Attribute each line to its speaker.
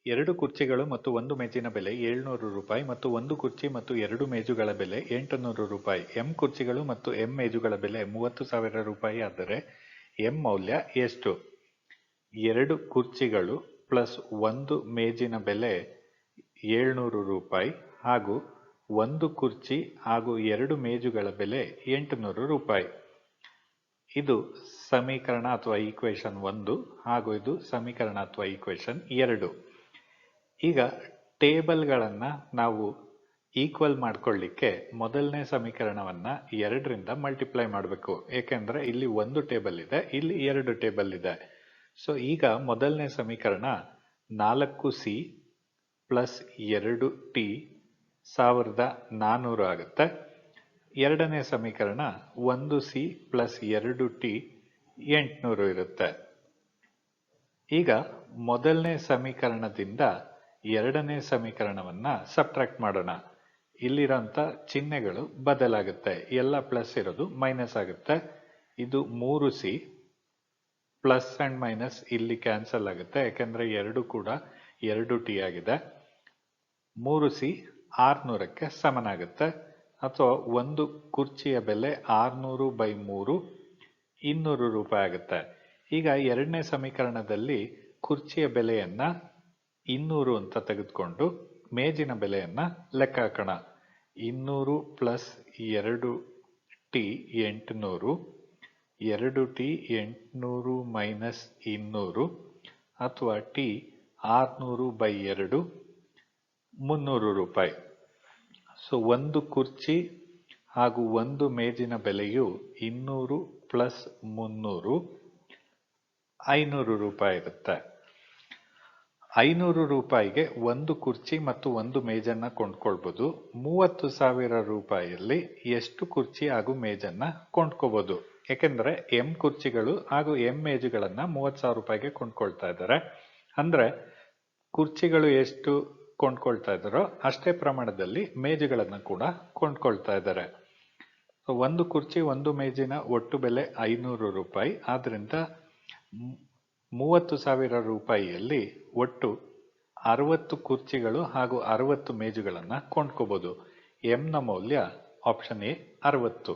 Speaker 1: 2 ಕುರ್ಚಿಗಳು ಮತ್ತು ಒಂದು ಮೇಜಿನ ಬೆಲೆ 700 ರೂಪಾಯಿ ಮತ್ತು ಒಂದು ಕುರ್ಚಿ ಮತ್ತು 2 ಮೇಜುಗಳ ಬೆಲೆ 800 ರೂಪಾಯಿ. ಎಂ ಕುರ್ಚಿಗಳು ಮತ್ತು ಎಂ ಮೇಜುಗಳ ಬೆಲೆ 30,000 ರೂಪಾಯಿ ಆದರೆ ಎಂ ಮೌಲ್ಯ ಎಷ್ಟು? 2 ಕುರ್ಚಿಗಳು ಪ್ಲಸ್ ಒಂದು ಮೇಜಿನ ಬೆಲೆ 700 ರೂಪಾಯಿ ಹಾಗೂ ಒಂದು ಕುರ್ಚಿ ಹಾಗೂ 2 ಮೇಜುಗಳ ಬೆಲೆ 800 ರೂಪಾಯಿ. ಇದು ಸಮೀಕರಣ ಅಥವಾ ಈಕ್ವೇಶನ್ 1 ಹಾಗೂ ಇದು ಸಮೀಕರಣ ಅಥವಾ ಈಕ್ವೇಶನ್ 2. ಈಗ ಟೇಬಲ್ಗಳನ್ನು ನಾವು ಈಕ್ವಲ್ ಮಾಡ್ಕೊಳ್ಳಿಕ್ಕೆ ಮೊದಲನೇ ಸಮೀಕರಣವನ್ನ 2ರಿಂದ ಮಲ್ಟಿಪ್ಲೈ ಮಾಡಬೇಕು. ಏಕೆಂದರೆ ಇಲ್ಲಿ ಒಂದು ಟೇಬಲ್ ಇದೆ, ಇಲ್ಲಿ 2 ಟೇಬಲ್ ಇದೆ. ಸೊ ಈಗ ಮೊದಲನೇ ಸಮೀಕರಣ 4c ಪ್ಲಸ್ 2t 1400 ಆಗುತ್ತೆ. ಎರಡನೇ ಸಮೀಕರಣ 1c ಪ್ಲಸ್ 2t 800 ಇರುತ್ತೆ. ಈಗ ಮೊದಲನೇ ಸಮೀಕರಣದಿಂದ ಎರಡನೇ ಸಮೀಕರಣವನ್ನ ಸಬ್ಟ್ರಾಕ್ಟ್ ಮಾಡೋಣ. ಇಲ್ಲಿರೋಂಥ ಚಿಹ್ನೆಗಳು ಬದಲಾಗುತ್ತೆ, ಎಲ್ಲ ಪ್ಲಸ್ ಇರೋದು ಮೈನಸ್ ಆಗುತ್ತೆ. ಇದು 3c ಪ್ಲಸ್ ಅಂಡ್ ಮೈನಸ್ ಇಲ್ಲಿ ಕ್ಯಾನ್ಸಲ್ ಆಗುತ್ತೆ, ಯಾಕೆಂದ್ರೆ ಎರಡು ಕೂಡ 2t ಆಗಿದೆ. 3c 600ಕ್ಕೆ ಸಮನಾಗುತ್ತೆ, ಅಥವಾ ಒಂದು ಕುರ್ಚಿಯ ಬೆಲೆ 600/3 200 ರೂಪಾಯಿ ಆಗುತ್ತೆ. ಈಗ ಎರಡನೇ ಸಮೀಕರಣದಲ್ಲಿ ಕುರ್ಚಿಯ ಬೆಲೆಯನ್ನ 200 ಅಂತ ತೆಗೆದುಕೊಂಡು ಮೇಜಿನ ಬೆಲೆಯನ್ನ ಲೆಕ್ಕ ಹಾಕೋಣ. 200 ಪ್ಲಸ್ 2t 800, 2t 800 ಮೈನಸ್ 200 ಅಥವಾ t 600/2 300 ರೂಪಾಯಿ. ಸೊ ಒಂದು ಕುರ್ಚಿ ಹಾಗೂ ಒಂದು ಮೇಜಿನ ಬೆಲೆಯು 200 ಪ್ಲಸ್ 300 500 ರೂಪಾಯಿ ಇರುತ್ತೆ. 500 ರೂಪಾಯಿಗೆ ಒಂದು ಕುರ್ಚಿ ಮತ್ತು ಒಂದು ಮೇಜನ್ನ ಕೊಂಡ್ಕೊಳ್ಬೋದು. 30,000 ರೂಪಾಯಿಯಲ್ಲಿ ಎಷ್ಟು ಕುರ್ಚಿ ಹಾಗೂ ಮೇಜನ್ನ ಕೊಂಡ್ಕೋಬಹುದು? ಯಾಕೆಂದ್ರೆ ಎಂ ಕುರ್ಚಿಗಳು ಹಾಗೂ ಎಂ ಮೇಜುಗಳನ್ನ 30,000 ರೂಪಾಯಿಗೆ ಕೊಂಡ್ಕೊಳ್ತಾ ಇದ್ದಾರೆ. ಅಂದ್ರೆ ಕುರ್ಚಿಗಳು ಎಷ್ಟು ಕೊಂಡ್ಕೊಳ್ತಾ ಇದ್ದಾರೋ ಅಷ್ಟೇ ಪ್ರಮಾಣದಲ್ಲಿ ಮೇಜುಗಳನ್ನ ಕೂಡ ಕೊಂಡ್ಕೊಳ್ತಾ ಇದ್ದಾರೆ. ಒಂದು ಕುರ್ಚಿ ಒಂದು ಮೇಜಿನ ಒಟ್ಟು ಬೆಲೆ 500 ರೂಪಾಯಿ. ಆದ್ರಿಂದ 30,000 ರೂಪಾಯಿಯಲ್ಲಿ ಒಟ್ಟು 60 ಕುರ್ಚಿಗಳು ಹಾಗೂ 60 ಮೇಜುಗಳನ್ನ ಕೊಂಡ್ಕೋಬಹುದು. ಎಂ ನ ಮೌಲ್ಯ ಆಪ್ಷನ್ ಎ 60.